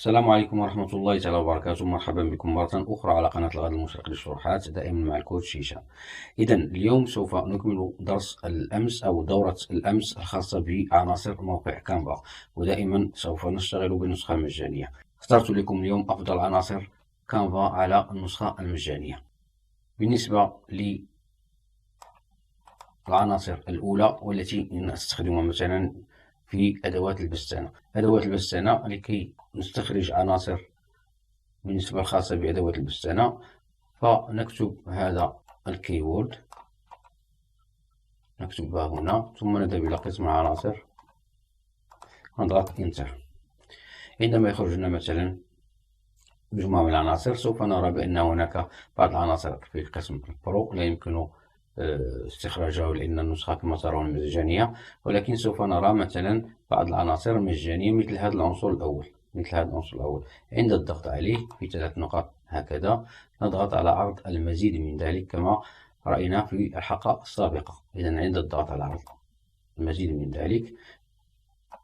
السلام عليكم ورحمة الله تعالى وبركاته. مرحبا بكم مرة أخرى على قناة الغد المشرق للشروحات، دائما مع الكوتش هشام. إذا اليوم سوف نكمل درس الأمس أو دورة الأمس الخاصة بعناصر موقع كانفا، ودائما سوف نشتغل بالنسخة المجانية. اخترت لكم اليوم أفضل عناصر كانفا على النسخة المجانية. بالنسبة للعناصر الأولى والتي نستخدمها مثلا في أدوات البستانة. أدوات البستانة لكي نستخرج عناصر بالنسبة الخاصة بأدوات البستانة، فنكتب هذا الكيورد، نكتبها هنا، ثم نذهب إلى قسم العناصر، نضغط انتر. عندما يخرج لنا مثلا مجموعة من العناصر، سوف نرى بأن هناك بعض العناصر في قسم البرو لا يمكن استخراجها لأن النسخة كما ترون مجانية، ولكن سوف نرى مثلا بعض العناصر المجانية مثل هذا العنصر الأول. عند الضغط عليه في 3 نقاط هكذا نضغط على عرض المزيد من ذلك كما رأينا في الحلقة السابقة. إذا عند الضغط على عرض المزيد من ذلك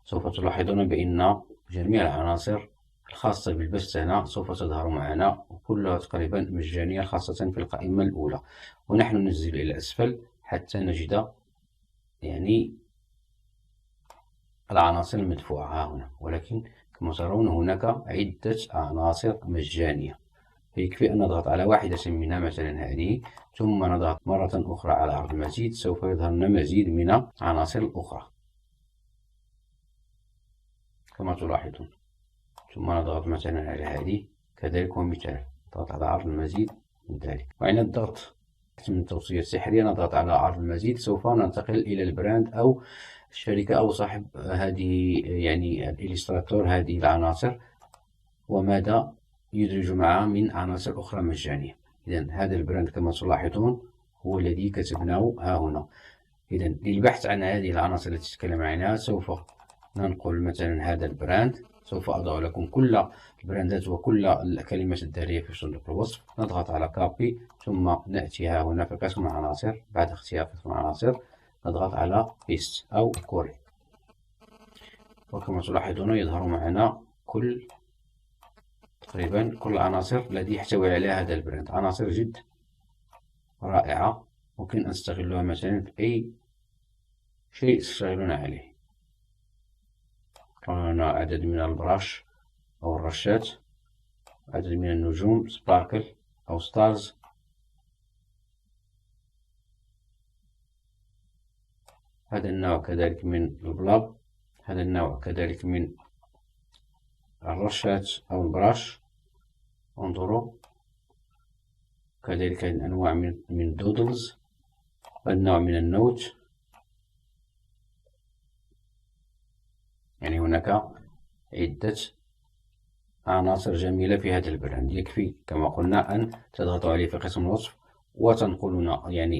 سوف تلاحظون بأن جميع العناصر الخاصة بالبستانة سوف تظهر معنا، وكلها تقريبا مجانية خاصة في القائمة الأولى. ونحن ننزل إلى أسفل حتى نجد العناصر المدفوعة ها هنا، ولكن كما ترون هناك عدة عناصر مجانية، فيكفي أن نضغط على واحدة منها مثلا هذه، ثم نضغط مرة أخرى على عرض المزيد، سوف يظهر لنا مزيد من العناصر الأخرى كما تلاحظون. ثم نضغط مثلا على هذه كذلك، ومثال نضغط على عرض المزيد من ذلك. وعند الضغط من التوصية السحرية نضغط على عرض المزيد، سوف ننتقل إلى البراند أو الشركة أو صاحب هذه الإليستراتور هذه العناصر وماذا يدرج معها من عناصر أخرى مجانية. إذا هذا البراند كما تلاحظون هو الذي كتبناه ها هنا. إذا للبحث عن هذه العناصر التي تكلم عنها سوف ننقل مثلا هذا البراند، سوف أضع لكم كل البراندات وكل الكلمات الدارجة في صندوق الوصف. نضغط على كوبي، ثم نأتي ها هنا في قسم العناصر، بعد اختيار قسم العناصر نضغط على بيست أو كوري، وكما تلاحظون يظهر معنا تقريبا كل العناصر التي يحتوي عليها هذا البراند. عناصر جد رائعة، ممكن أن نستغلها مثلا في أي شيء تشتغلون عليه. هنا عدد من البراش أو الرشات، عدد من النجوم سباركل أو ستارز، هذا النوع كذلك من البلاب، هذا النوع كذلك من الرشات أو البراش. انظروا كذلك أنواع من دودلز، النوع من النوت. هناك عدة عناصر جميلة في هذا البراند. يكفي كما قلنا أن تضغطوا عليه في قسم الوصف وتنقلون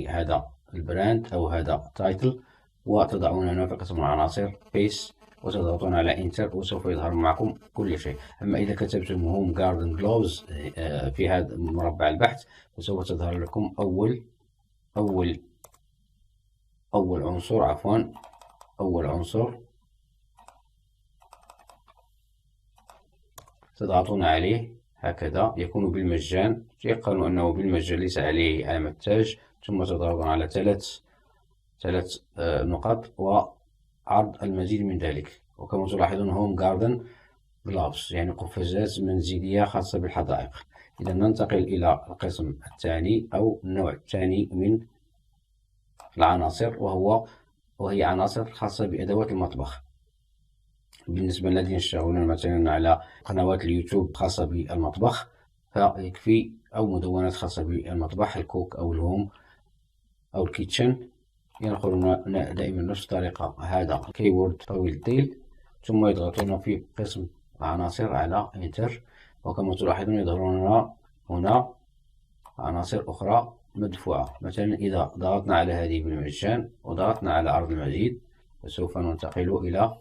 هذا البراند أو هذا التايتل، وتضعون هنا في قسم العناصر بيس وتضغطون على انتر، وسوف يظهر معكم كل شيء. أما إذا كتبتم هوم جاردن جلوفز في هذا مربع البحث فسوف تظهر لكم أول عنصر تضغطون عليه هكذا، يكون بالمجان، يقال أنه بالمجان ليس عليه علامة تاج، ثم تضغطون على ثلاث نقاط وعرض المزيد من ذلك. وكما تلاحظون هوم جاردن جلوفز قفازات منزلية خاصة بالحدائق. إذا ننتقل إلى القسم الثاني أو النوع الثاني من العناصر، وهي عناصر خاصة بأدوات المطبخ. بالنسبة للذين يشتغلون مثلا على قنوات اليوتيوب خاصة بالمطبخ فيكفي، أو مدونات خاصة بالمطبخ الكوك أو الهوم أو الكيتشن، ينقلون دائما نفس الطريقة هذا كيورد طويل الذيل، ثم يضغطون في قسم العناصر على انتر، وكما تلاحظون يظهرون هنا عناصر أخرى مدفوعة. مثلا إذا ضغطنا على هذه بالمجان وضغطنا على عرض المزيد فسوف ننتقل إلى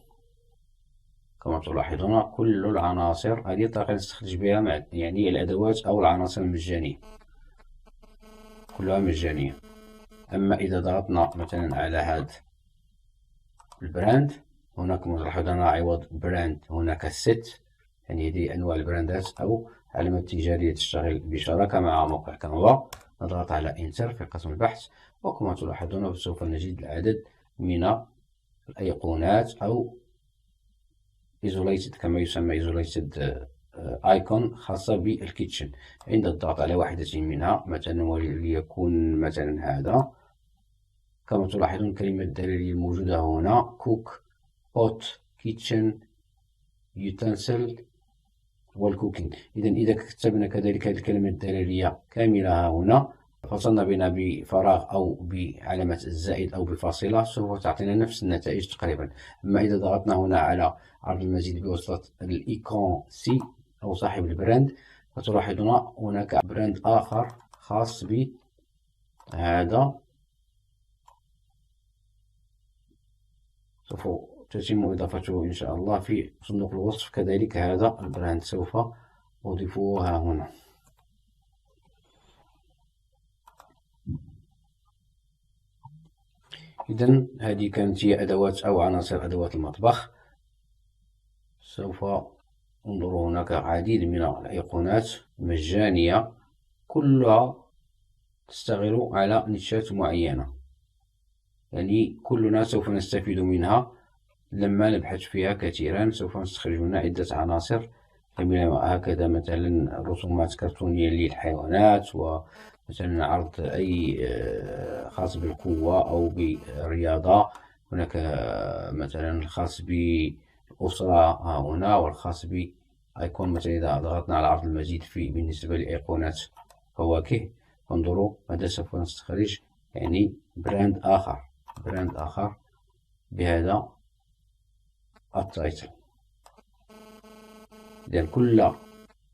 كما تلاحظون كل العناصر. هذه الطريقة نستخرج بها الأدوات أو العناصر المجانية، كلها مجانية. أما إذا ضغطنا مثلا على هذا البراند، هناك كما تلاحظون عوض براند هناك ست يعني هذه أنواع البراندات أو علامات تجارية تشتغل بشراكة مع موقع كانفا. نضغط على انتر في قسم البحث، وكما تلاحظون سوف نجد العديد من الأيقونات أو isolated كما يسمى isolated ايكون خاصة بالكيتشن. عند الضغط على واحدة منها مثلا وليكن مثلا هذا، كما تلاحظون الكلمة الدلالية الموجودة هنا كوك، بوت، كيتشن، يوتنسل والكوكينج. إذا كتبنا كذلك هذه الكلمة الدلالية كاملة هنا، فصلنا بنا بفراغ أو بعلامة الزائد أو بفاصلة، سوف تعطينا نفس النتائج تقريبا. أما إذا ضغطنا هنا على عرض المزيد بواسطة الإيكون سي أو صاحب البراند، فتلاحظون هناك براند آخر خاص بهذا، سوف تتم إضافته إن شاء الله في صندوق الوصف. كذلك هذا البراند سوف أضيفه ها هنا. إذن هذه كانت هي أدوات أو عناصر أدوات المطبخ. سوف انظروا هناك العديد من الأيقونات مجانية كلها تشتغل على نيشات معينة، يعني كلنا سوف نستفيد منها لما نبحث فيها كثيرا. سوف نستخرج منها عدة عناصر كاملة هكذا، مثلا رسومات كرتونية للحيوانات، ومثلا عرض أي خاص بالقوة أو بالرياضة. هناك مثلا الخاص بالأسرة ها هنا، والخاص بأيقون مثلا إذا ضغطنا على عرض المزيد بالنسبة لأيقونات فواكه، انظروا ماذا سوف نستخرج، يعني براند آخر بهذا التايتل. إذا كل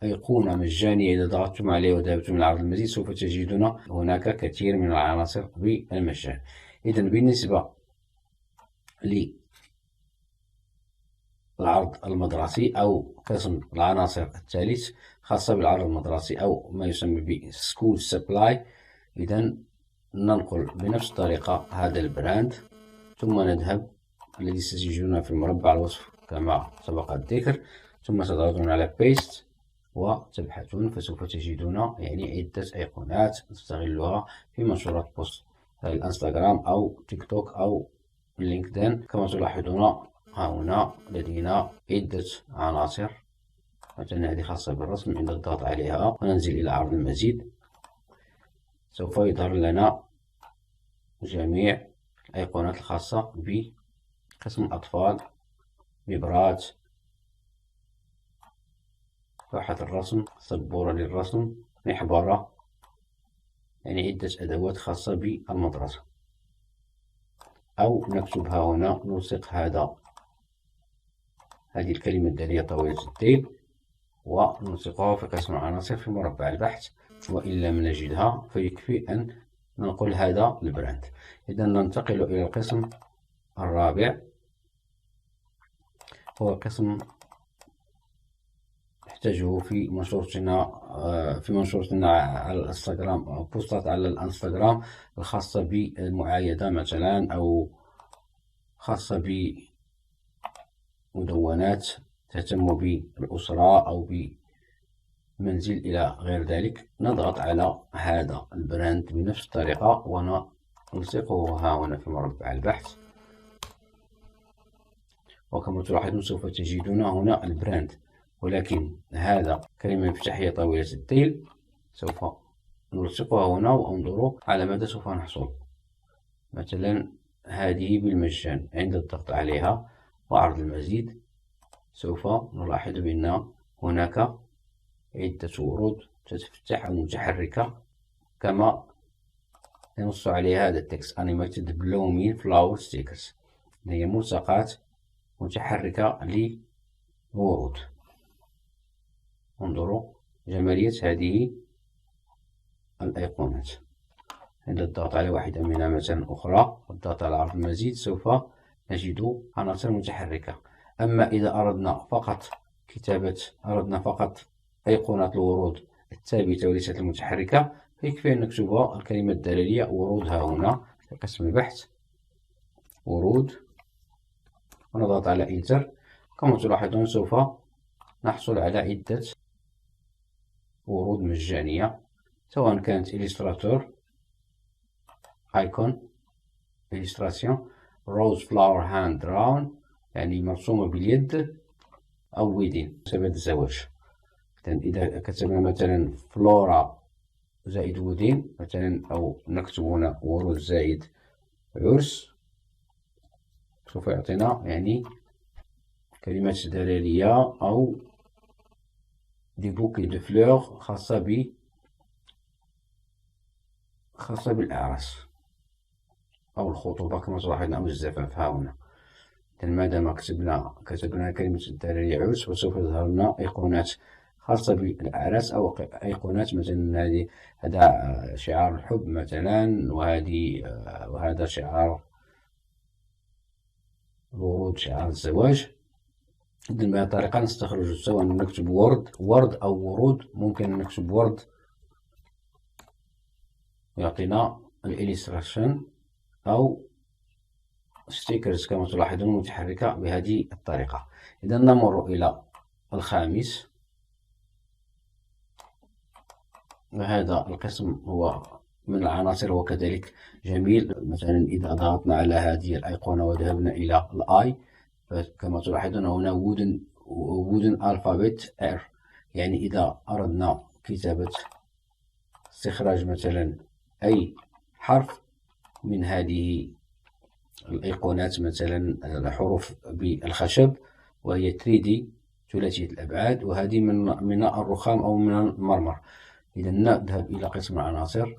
أيقونة مجانية إذا ضغطتم عليها وذهبتم إلى عرض المزيد سوف تجدون هناك كثير من العناصر بالمجان. إذا بالنسبة للعرض المدرسي أو قسم العناصر الثالث خاصة بالعرض المدرسي أو ما يسمى بسكول سبلاي، إذا ننقل بنفس الطريقة هذا البراند، ثم نذهب الذي ستجدونه في مربع الوصف كما سبق الذكر، ثم تضغطون على بيست وتبحثون، فسوف تجدون يعني عدة أيقونات نستغلها في منشورات بوست الانستغرام أو تيك توك أو لينكدين. كما تلاحظون ها هنا لدينا عدة عناصر، مثلا هذه خاصة بالرسم. عند الضغط عليها وننزل إلى عرض المزيد سوف يظهر لنا جميع الأيقونات الخاصة بقسم الأطفال، مبرات، لوحة الرسم، سبورة للرسم، محبرة، يعني عدة أدوات خاصة بالمدرسة. أو نكتبها هنا، نلصق هذه الكلمة الدالية طويلة التيل ونلصقها في قسم العناصر في مربع البحث، وإن لم نجدها فيكفي أن ننقل هذا البراند. إذا ننتقل إلى القسم الرابع، هو قسم نحتاجه في منشورتنا على الانستغرام أو بوستات على الانستغرام الخاصة بالمعايدة مثلا، أو خاصة بمدونات تهتم بالأسرة أو بمنزل إلى غير ذلك. نضغط على هذا البراند بنفس الطريقة ونلصقه ها هنا في مربع البحث، وكما تلاحظون سوف تجدون هنا البراند، ولكن هذا كلمة مفتاحية طويلة التيل سوف نلصقها هنا، وانظروا على ماذا سوف نحصل. مثلا هذه بالمجان، عند الضغط عليها وعرض المزيد سوف نلاحظ بأن هناك عدة ورود تتفتح أو متحركة، كما ينص عليها هذا التكست Animated Blooming Flower Stickers، هي ملصقات متحركة للورود. انظروا جمالية هذه الأيقونات. عند الضغط على واحدة منها مثلا أخرى والضغط على عرض المزيد سوف نجد عناصر متحركة. أما إذا أردنا فقط أيقونة الورود الثابتة وليست المتحركة، فيكفي أن نكتب الكلمة الدلالية ورود ها هنا في قسم البحث، ورود، ونضغط على إنتر. كما تلاحظون سوف نحصل على عدة ورود مجانية، سواء كانت إليستراتور، ايكون، إليستراسيون، روز فلاور هاند دراون يعني مرسومة باليد، أو ويدين مناسبة الزواج. إذا كتبنا مثلا فلورا زائد ويدين مثلا، أو نكتب هنا ورود زائد عرس، سوف يعطينا يعني كلمات دلالية أو دي بوكي دو فلور خاصة بالأعراس أو الخطوبة كما تلاحظون، أو الزفاف. ها هنا مادام كتبنا كلمة الدلالية عرس، فسوف يظهر لنا أيقونات خاصة بالأعراس، أو أيقونات مثلا هذا شعار الحب مثلا، وهذا شعار الورود، شعار الزواج. إذن بهذه الطريقة نستخرج، سواء نكتب ورد أو ورود. ممكن نكتب ورد ويعطينا الإليستراسيون، أو ستيكرز كما تلاحظون متحركة بهذه الطريقة. إذا نمر إلى الخامس، وهذا القسم هو من العناصر وكذلك جميل. مثلا إذا ضغطنا على هذه الأيقونة وذهبنا إلى الآي، كما تلاحظون هنا wooden alphabet R، يعني إذا أردنا كتابة استخراج مثلا أي حرف من هذه الأيقونات، مثلا الحروف بالخشب وهي 3D ثلاثية الأبعاد، وهذه من الرخام أو من المرمر. إذا نذهب إلى قسم العناصر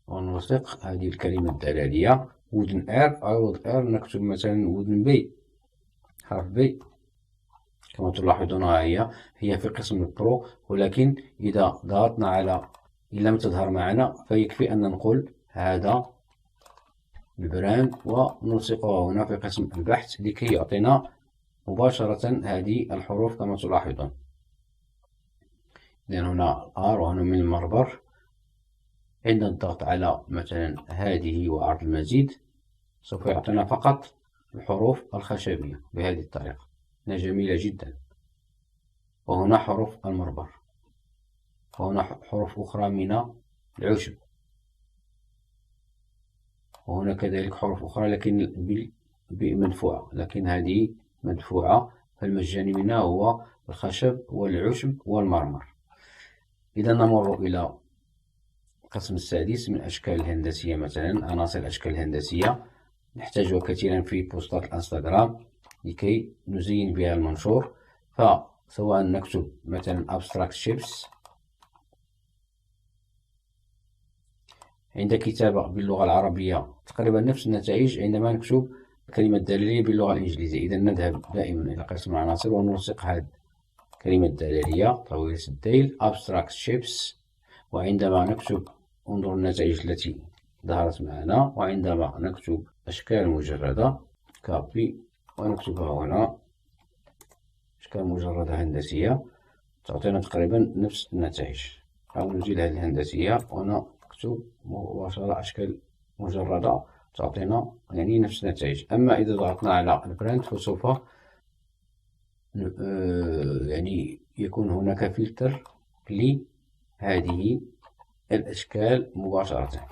ونلصق هذه الكلمة الدلالية wooden R، أو نكتب مثلا wooden B، حرف B كما تلاحظون. هي في قسم البرو، ولكن إذا ضغطنا على إن لم تظهر معنا فيكفي أن نقول هذا البراند ونلصقها هنا في قسم البحث لكي يعطينا مباشرة هذه الحروف كما تلاحظون. إذن هنا R، وهنا من المربر. عند الضغط على مثلا هذه وعرض المزيد سوف يعطينا فقط الحروف الخشبية بهذه الطريقة، جميلة جدا. وهنا حروف المربر، وهنا حروف أخرى من العشب، وهنا كذلك حروف أخرى لكن مدفوعة، لكن هذه مدفوعة، فالمجاني منها هو الخشب والعشب والمرمر. إذا نمر إلى القسم السادس من الأشكال الهندسية، مثلا عناصر الأشكال الهندسية نحتاجها كثيرا في بوستات الانستغرام لكي نزين بها المنشور. فسواء نكتب مثلا abstract shapes عند كتابة باللغة العربية تقريبا نفس النتائج عندما نكتب الكلمة الدلالية باللغة الإنجليزية. إذا نذهب دائما إلى قسم العناصر ونلصق هذه الكلمة الدلالية طويلة الذيل abstract shapes، وعندما نكتب انظر النتائج التي ظهرت معنا. وعندما نكتب أشكال مجردة كابي ونكتبها هنا أشكال مجردة هندسية تعطينا تقريبا نفس النتائج. أو نزيل هذه الهندسية ونكتب مباشرة أشكال مجردة تعطينا يعني نفس النتائج. أما إذا ضغطنا على البراند فسوف يعني يكون هناك فلتر لهذه الأشكال مباشرة.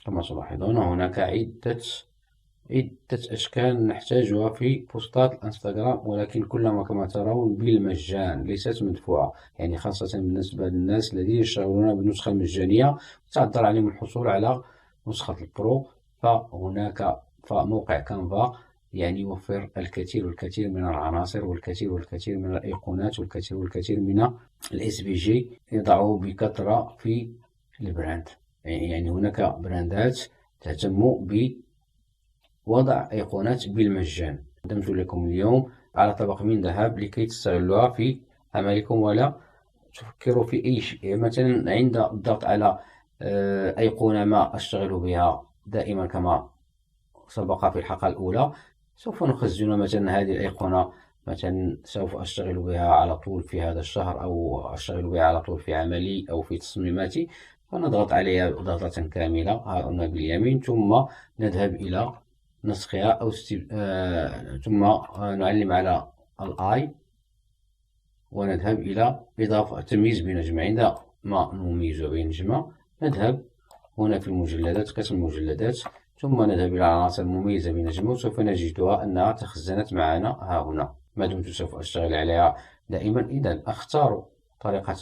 كما تلاحظون هناك عدة أشكال نحتاجها في بوستات الانستغرام، ولكن كلها كما ترون بالمجان، ليست مدفوعة، يعني خاصة بالنسبة للناس الذين يشتغلون بالنسخة المجانية تعذر عليهم الحصول على نسخة البرو. فموقع كانفا يعني يوفر الكثير والكثير من العناصر والكثير من الأيقونات والكثير من الSVG يضعه بكثرة في البراند. يعني هناك براندات تهتم بوضع أيقونات بالمجان. قدمت لكم اليوم على طبق من ذهب لكي تستغلوها في عملكم ولا تفكروا في أي شيء. مثلا عند الضغط على أيقونة ما أشتغل بها دائما كما سبق في الحلقة الأولى، سوف نخزن مثلا هذه الأيقونة، مثلا سوف أشتغل بها على طول في هذا الشهر، أو أشتغل بها على طول في عملي أو في تصميماتي، فنضغط عليها ضغطة كاملة هنا باليمين، ثم نذهب إلى نسخها أو ثم نعلم على الآي ونذهب إلى إضافة تمييز بنجمة. عندما نميز بين نجمة نذهب هنا في المجلدات، قسم المجلدات، ثم نذهب إلى العناصر المميزة بنجمة، وسوف نجدها أنها تخزنت معنا ها هنا. ما دمت سوف أشتغل عليها دائما، إذا أختار طريقة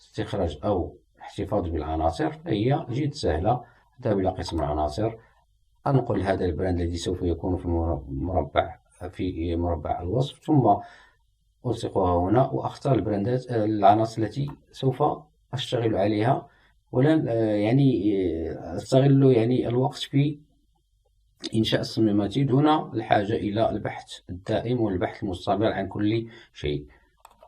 استخراج أو الاحتفاظ بالعناصر فهي جد سهلة. أذهب إلى قسم العناصر، أنقل هذا البراند الذي سوف يكون في مربع الوصف، ثم ألصقها هنا وأختار البراندات العناصر التي سوف أشتغل عليها، ولن أستغل الوقت في إنشاء الصميمات دون الحاجة إلى البحث الدائم والبحث المستمر عن كل شيء.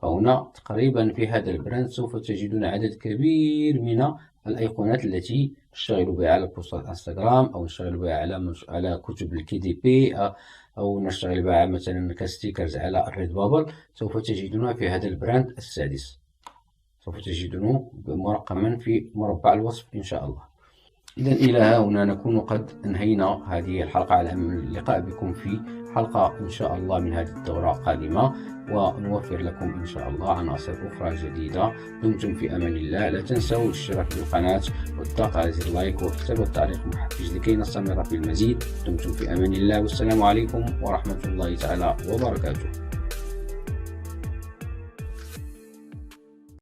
فهنا تقريبا في هذا البراند سوف تجدون عدد كبير من الأيقونات التي نشتغل بها على بوستات انستغرام، أو نشتغل بها على كتب الKDP، أو نشتغل بها مثلا كستيكرز على الريد بابل. سوف تجدونها في هذا البراند السادس، سوف تجدونه مرقما في مربع الوصف إن شاء الله. إذا إلى هنا نكون قد أنهينا هذه الحلقة، على أمل اللقاء بكم في حلقة إن شاء الله من هذه الدورة القادمة، ونوفر لكم إن شاء الله عناصر أخرى جديدة. دمتم في أمان الله. لا تنسوا الاشتراك في القناة والضغط على زر لايك وكتابة التعليق المحفز لكي نستمر في المزيد. دمتم في أمان الله، والسلام عليكم ورحمة الله تعالى وبركاته.